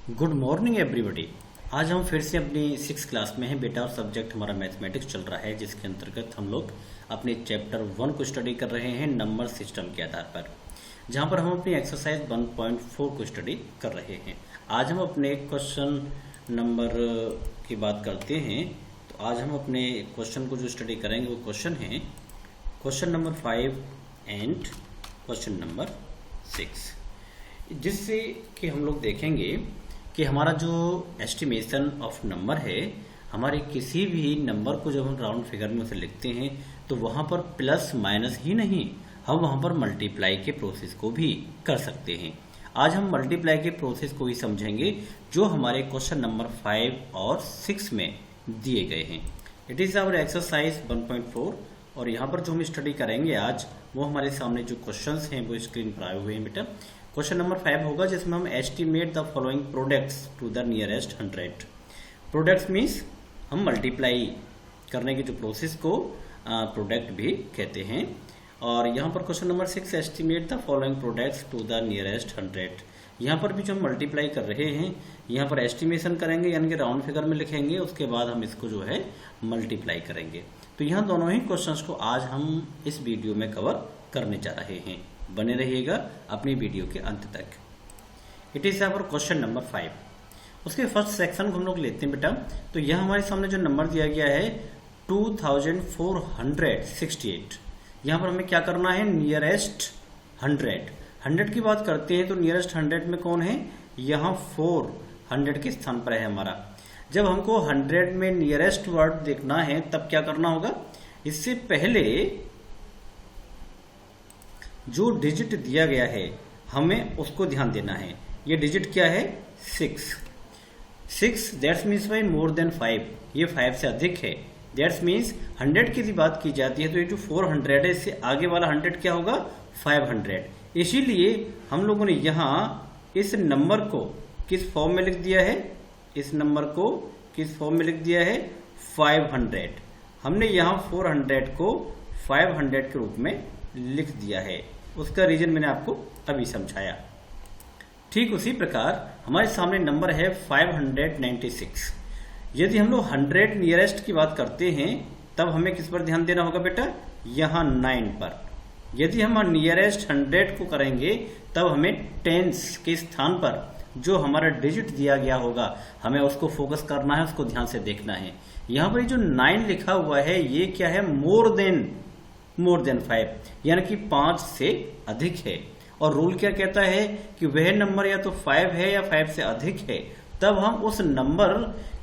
Good morning everybody. आज हम फिर से अपनी 6th क्लास में हैं बेटा और सब्जेक्ट हमारा मैथमेटिक्स चल रहा है, जिसके अंतर्गत हम लोग अपने चैप्टर 1 को स्टडी कर रहे हैं नंबर सिस्टम के आधार पर, जहां पर हम अपनी एक्सरसाइज 1.4 को स्टडी कर रहे हैं। आज हम अपने क्वेश्चन नंबर की बात करते हैं। तो आज हम अपने क्वेश्चन को जो स्टडी करेंगे वो क्वेश्चन है question number 5 and question number 6, जिससे कि हम लोग देखेंगे कि हमारा जो एस्टिमेशन ऑफ नंबर है, हमारे किसी भी नंबर को जब हम राउंड फिगर में उसे लिखते हैं तो वहाँ पर प्लस माइनस ही नहीं, हम वहाँ पर मल्टीप्लाई के प्रोसेस को भी कर सकते हैं। आज हम मल्टीप्लाई के प्रोसेस को ही समझेंगे जो हमारे क्वेश्चन नंबर 5 और 6 में दिए गए हैं। इट इज़ आवर एक्सरसाइज 1.4 और यहाँ पर जो हम स्टडी करेंगे आज वो हमारे सामने जो क्वेश्चंस हैं वो स्क्रीन पर आए हुए हैं बेटा। क्वेश्चन नंबर 5 होगा जिसमें हम estimate the following products to the nearest 100। Products means हम मल्टीप्लाई करने की जो प्रोसेस को प्रोडक्ट भी कहते हैं। और यहाँ पर question number 6 estimate the following products to the nearest 100। यहाँ पर भी जो हम मल्टीप्लाई कर रहे हैं, यहाँ पर एस्टिमेशन करेंगे यानी कि राउंड फिगर में लिखेंगे, उसके बाद हम इसको जो है मल्टीप्लाई करेंगे। तो यहाँ दोनों ही क्वेश्चंस को आज हम इस वीडियो में कवर करने जा रहे हैं। बने रहिएगा अपनी वीडियो के अंत तक। It is our question number 5। उसके फर्स्ट सेक्शन को हम लोग लेते हैं बेटा। तो यह हमारे सामने जो नंबर दिया गया है 2468। यहाँ पर हमें क्या करना है, नियरेस्ट 100 की बात करते हैं। तो नियरेस्ट 100 में कौन है, यहाँ 400 के स्थान पर है हमारा। जब हमको 100 में नियरेस्ट वर्ड देखना है तब क्या करना होगा, इससे पहले जो डिजिट दिया गया है हमें उसको ध्यान देना है। ये डिजिट क्या है, 6 that's means by more than 5, ये 5 से अधिक है। दैट्स मीन्स 100 की बात की जाती है तो ये जो 400 है इससे आगे वाला 100 क्या होगा, 500। इसीलिए हम लोगों ने यहाँ इस नंबर को किस फॉर्म में लिख दिया है, इस नंबर को किस फॉर्म में लिख दिया है, 500। हमने यहाँ 400 को 500 के रूप में लिख दिया है। उसका रीजन मैंने आपको अभी समझाया। ठीक उसी प्रकार हमारे सामने नंबर है 596। यदि हम लोग 100 नियरेस्ट की बात करते हैं तब हमें किस पर ध्यान देना होगा बेटा, यहाँ 9 पर। यदि हम नियरेस्ट 100 को करेंगे तब हमें टेंस के स्थान पर जो हमारा डिजिट दिया गया होगा हमें उसको फोकस करना है, उसको ध्यान से देखना है। यहाँ पर जो 9 लिखा हुआ है ये क्या है, मोर देन 5 यानी कि 5 से अधिक है। और रूल क्या कहता है कि वह नंबर या तो 5 है या 5 से अधिक है, तब हम उस नंबर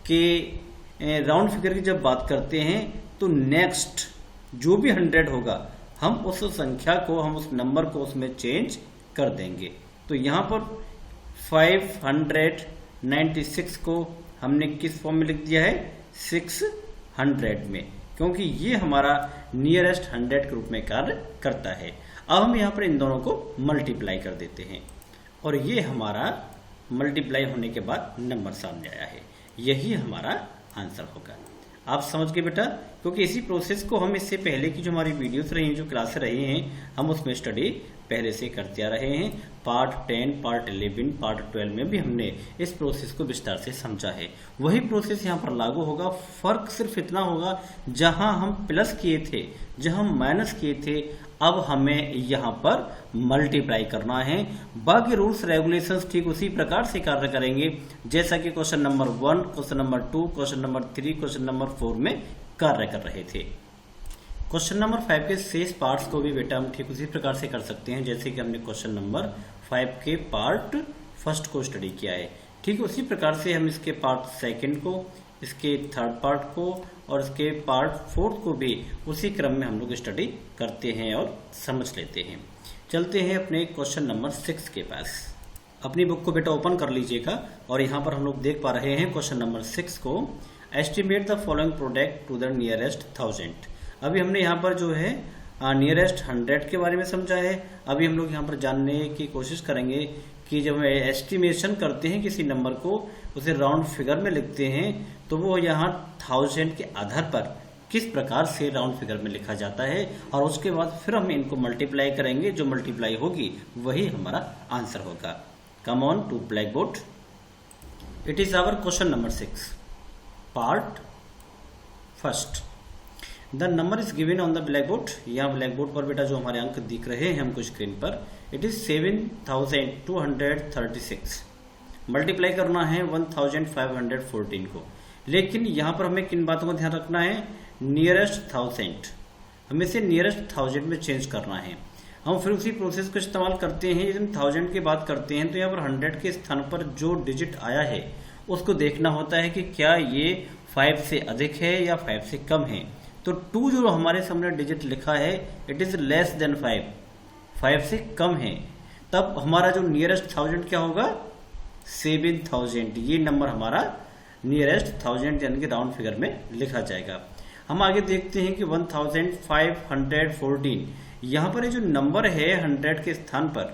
के राउंड फिगर की जब बात करते हैं तो नेक्स्ट जो भी 100 होगा हम उस संख्या को, हम उस नंबर को उसमें चेंज कर देंगे। तो यहाँ पर 596 को हमने किस फॉर्म में लिख दिया है, 600 में, क्योंकि ये हमारा नियरेस्ट 100 के रूप में कार्य करता है। अब हम यहाँ पर इन दोनों को मल्टीप्लाई कर देते हैं और ये हमारा मल्टीप्लाई होने के बाद नंबर सामने आया है। यही हमारा आंसर होगा। आप समझ गए बेटा, क्योंकि इसी प्रोसेस को हम इससे पहले की जो हमारी वीडियोस रही हैं, जो क्लासेस रही हैं, हम उसमें स्टडी पहले से करते आ रहे हैं। पार्ट 10, पार्ट 11, पार्ट 12 में भी हमने इस प्रोसेस को विस्तार से समझा है। वही प्रोसेस यहाँ पर लागू होगा। फर्क सिर्फ इतना होगा, जहां हम प्लस किए थे, जहां हम माइनस किए थे, अब हमें यहाँ पर मल्टीप्लाई करना है। बाकी रूल्स रेगुलेशंस ठीक उसी प्रकार से कार्य करेंगे जैसा कि question number 1, question number 2, question number 3, question number 4 में कार्य कर रहे थे। क्वेश्चन नंबर 5 के शेष पार्ट्स को भी बेटा हम ठीक उसी प्रकार से कर सकते हैं जैसे कि हमने क्वेश्चन नंबर 5 के पार्ट 1 को स्टडी किया है। ठीक उसी प्रकार से हम इसके पार्ट 2 को, इसके 3rd पार्ट को और इसके पार्ट 4 को भी उसी क्रम में हम लोग स्टडी करते हैं और समझ लेते हैं। चलते हैं अपने क्वेश्चन नंबर 6 के पास। अपनी बुक को बेटा ओपन कर लीजिएगा और यहाँ पर हम लोग देख पा रहे हैं क्वेश्चन नंबर 6 को, estimate the following product to the nearest 1000। अभी हमने यहाँ पर जो है नियरेस्ट 100 के बारे में समझा है। अभी हम लोग यहाँ पर जानने की कोशिश करेंगे कि जब हम एस्टिमेशन करते हैं किसी नंबर को, उसे राउंड फिगर में लिखते हैं, तो वो यहाँ 1000 के आधार पर किस प्रकार से राउंड फिगर में लिखा जाता है, और उसके बाद फिर हम इनको मल्टीप्लाई करेंगे। जो मल्टीप्लाई होगी वही हमारा आंसर होगा। Come on to blackboard. It is our question number 6, part first. The number is given on the blackboard. यहाँ blackboard पर बेटा जो हमारे अंक दिख रहे हैं हमको स्क्रीन पर, it is 7236. मल्टीप्लाई करना है 1514 को, लेकिन यहाँ पर हमें किन बातों का ध्यान रखना है? नियरेस्ट 1000, हमें से नियरेस्ट 1000 में चेंज करना है। हम फिर उसी प्रोसेस को इस्तेमाल करते हैं। यदि हम 1000 की बात करते हैं तो यहाँ पर 100 के स्थान पर जो डिजिट आया है उसको देखना होता है कि क्या ये 5 से अधिक है या 5 से कम है। तो 2 जो हमारे सामने डिजिट लिखा है, इट इज लेस देन 5 से कम है, तब हमारा जो नियरेस्ट 1000 क्या होगा? 7000। ये नंबर हमारा नियरेस्ट 1000 यानी कि राउंड फिगर में लिखा जाएगा। हम आगे देखते हैं कि 1514, यहाँ पर ये जो नंबर है 100 के स्थान पर,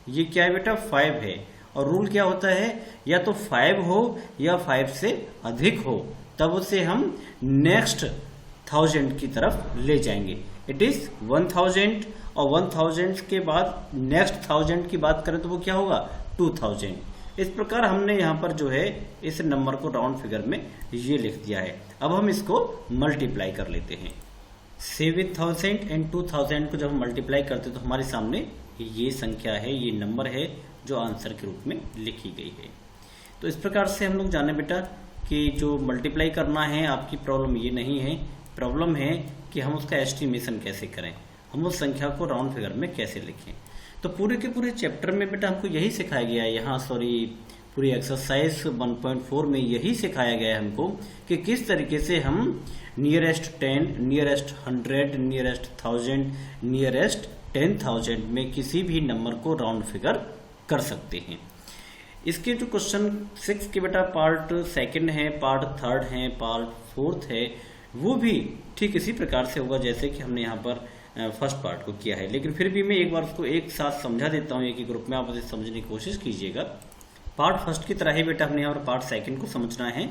ये क्या है बेटा? 5 है। और रूल क्या होता है? या तो 5 हो या 5 से अधिक हो, तब उसे हम नेक्स्ट 1000 की तरफ ले जाएंगे। इट इज 1000 और 1000 के बाद नेक्स्ट 1000 की बात करें तो वो क्या होगा? 2000। इस प्रकार हमने यहाँ पर जो है इस नंबर को राउंड फिगर में ये लिख दिया है। अब हम इसको मल्टीप्लाई कर लेते हैं। 7000 एंड 2000 को जब हम मल्टीप्लाई करते हैं तो हमारे सामने ये संख्या है, ये नंबर है जो आंसर के रूप में लिखी गई है। तो इस प्रकार से हम लोग जाने बेटा कि जो मल्टीप्लाई करना है, आपकी प्रॉब्लम ये नहीं है। प्रॉब्लम है कि हम उसका एस्टिमेशन कैसे करें, हम उस संख्या को राउंड फिगर में कैसे लिखें। तो पूरे के पूरे चैप्टर में बेटा हमको यही सिखाया गया है, यहाँ पूरी एक्सरसाइज 1.4 में यही सिखाया गया है हमको कि किस तरीके से हम नियरेस्ट 10, नियरेस्ट 100, नियरेस्ट 1000, नियरेस्ट 10,000 में किसी भी नंबर को राउंड फिगर कर सकते हैं। इसके जो क्वेश्चन 6 के बेटा पार्ट सेकंड है, पार्ट थर्ड है, पार्ट फोर्थ है, वो भी ठीक इसी प्रकार से होगा जैसे कि हमने यहाँ पर फर्स्ट पार्ट को किया है। लेकिन फिर भी मैं एक बार उसको एक साथ समझा देता हूँ एक ही ग्रुप में, आप उसे समझने की कोशिश कीजिएगा। पार्ट फर्स्ट की तरह ही बेटा हमने यहाँ पर पार्ट सेकंड को समझना है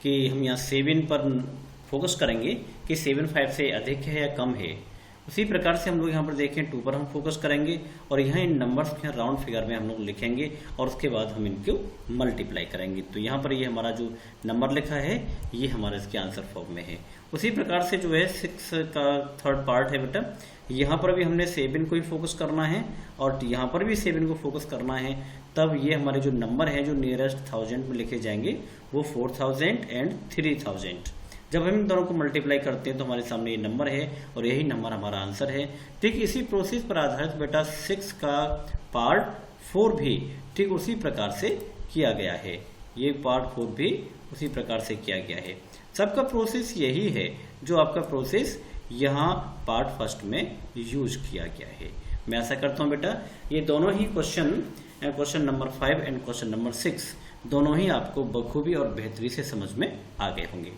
कि हम यहाँ 7 पर फोकस करेंगे कि 7 5 से अधिक है या कम है। उसी प्रकार से हम लोग यहाँ पर देखें 2 पर हम फोकस करेंगे और यहाँ इन नंबर्स के राउंड फिगर में हम लोग लिखेंगे और उसके बाद हम इनको मल्टीप्लाई करेंगे। तो यहाँ पर ये हमारा जो नंबर लिखा है ये हमारा इसके आंसर फॉर्म में है। उसी प्रकार से जो है 6 का थर्ड पार्ट है बेटा, यहाँ पर भी हमने 7 को ही फोकस करना है और यहाँ पर भी 7 को फोकस करना है। तब ये हमारे जो नंबर है जो नियरेस्ट 1000 में लिखे जाएंगे वो 4000 एंड 3000। जब हम इन दोनों को मल्टीप्लाई करते हैं तो हमारे सामने ये नंबर है और यही नंबर हमारा आंसर है। ठीक इसी प्रोसेस पर आधारित बेटा 6 का पार्ट 4 भी ठीक उसी प्रकार से किया गया है। ये पार्ट 4 भी उसी प्रकार से किया गया है। सबका प्रोसेस यही है जो आपका प्रोसेस यहाँ पार्ट फर्स्ट में यूज किया गया है। मैं आशा करता हूँ बेटा ये दोनों ही question number 5 and question number 6 दोनों ही आपको बखूबी और बेहतरी से समझ में आ गए होंगे।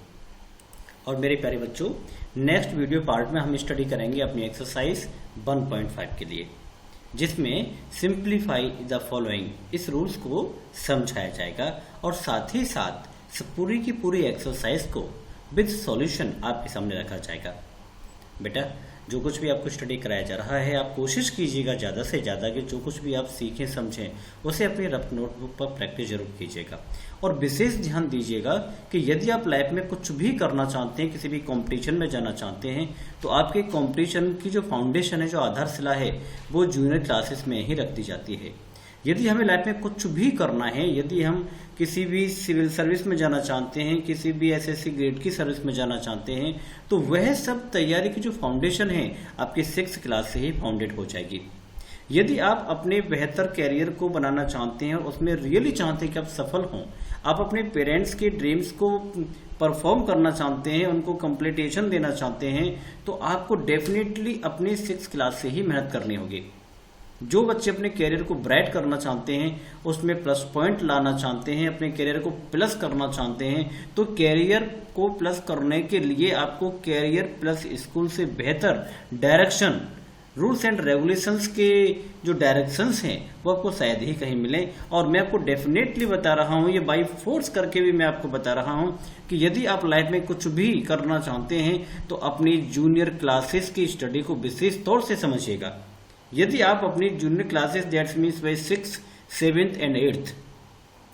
और मेरे प्यारे बच्चों, नेक्स्ट वीडियो पार्ट में हम स्टडी करेंगे अपनी एक्सरसाइज 1.5 के लिए, जिसमें सिंप्लीफाई द फॉलोइंग इस रूल्स को समझाया जाएगा और साथ ही साथ पूरी की पूरी एक्सरसाइज को विद सॉल्यूशन आपके सामने रखा जाएगा। बेटा जो कुछ भी आपको स्टडी कराया जा रहा है, आप कोशिश कीजिएगा ज़्यादा से ज़्यादा कि जो कुछ भी आप सीखें समझें उसे अपनी रफ नोटबुक पर प्रैक्टिस जरूर कीजिएगा। और विशेष ध्यान दीजिएगा कि यदि आप लाइफ में कुछ भी करना चाहते हैं, किसी भी कंपटीशन में जाना चाहते हैं, तो आपके कंपटीशन की जो फाउंडेशन है, जो आधारशिला है, वो जूनियर क्लासेस में ही रख दी जाती है। यदि हमें लाइफ में कुछ भी करना है, यदि हम किसी भी सिविल सर्विस में जाना चाहते हैं, किसी भी एसएससी ग्रेड की सर्विस में जाना चाहते हैं, तो वह सब तैयारी की जो फाउंडेशन है आपकी 6th क्लास से ही फाउंडेड हो जाएगी। यदि आप अपने बेहतर कैरियर को बनाना चाहते हैं और उसमें रियली चाहते हैं कि आप सफल हों, आप अपने पेरेंट्स के ड्रीम्स को परफॉर्म करना चाहते हैं, उनको कंप्लीटेशन देना चाहते हैं, तो आपको डेफिनेटली अपने 6th क्लास से ही मेहनत करनी होगी। जो बच्चे अपने कैरियर को ब्राइट करना चाहते हैं, उसमें प्लस पॉइंट लाना चाहते हैं, अपने कैरियर को प्लस करना चाहते हैं, तो कैरियर को प्लस करने के लिए आपको कैरियर प्लस स्कूल से बेहतर डायरेक्शन, रूल्स एंड रेगुलेशंस के जो डायरेक्शंस हैं वो आपको शायद ही कहीं मिले। और मैं आपको डेफिनेटली बता रहा हूँ, ये बाई फोर्स करके भी मैं आपको बता रहा हूँ कि यदि आप लाइफ में कुछ भी करना चाहते हैं तो अपनी जूनियर क्लासेस की स्टडी को विशेष तौर से समझिएगा। यदि आप अपनी junior classes that's means by 6th, 7th and 8th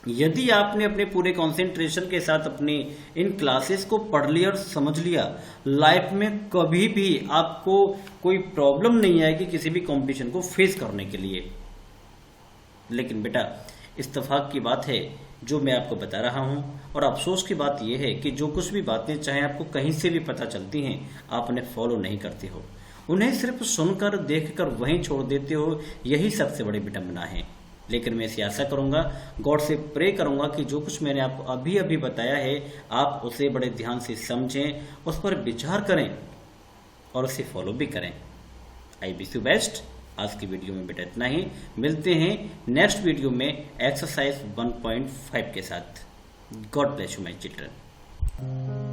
यदि आपने अपने पूरे कंसंट्रेशन के साथ अपनी इन क्लासेस को पढ़ लिया और समझ लिया, लाइफ में कभी भी आपको कोई प्रॉब्लम नहीं आएगी किसी भी कंपटीशन को फेस करने के लिए। लेकिन बेटा इत्तेफाक की बात है जो मैं आपको बता रहा हूं, और अफसोस की बात यह है कि जो कुछ भी बातें चाहे आपको कहीं से भी पता चलती हैं, आप उन्हें फॉलो नहीं करते हो, उन्हें सिर्फ सुनकर देखकर वहीं छोड़ देते हो। यही सबसे बड़ी विडंबना है। लेकिन मैं ऐसी आशा करूंगा, गॉड से प्रे करूंगा कि जो कुछ मैंने आपको अभी अभी बताया है आप उसे बड़े ध्यान से समझें, उस पर विचार करें और उसे फॉलो भी करें। I wish you best. आज की वीडियो में बेटा इतना ही, मिलते हैं नेक्स्ट वीडियो में एक्सरसाइज 1.5 के साथ। God bless you my children.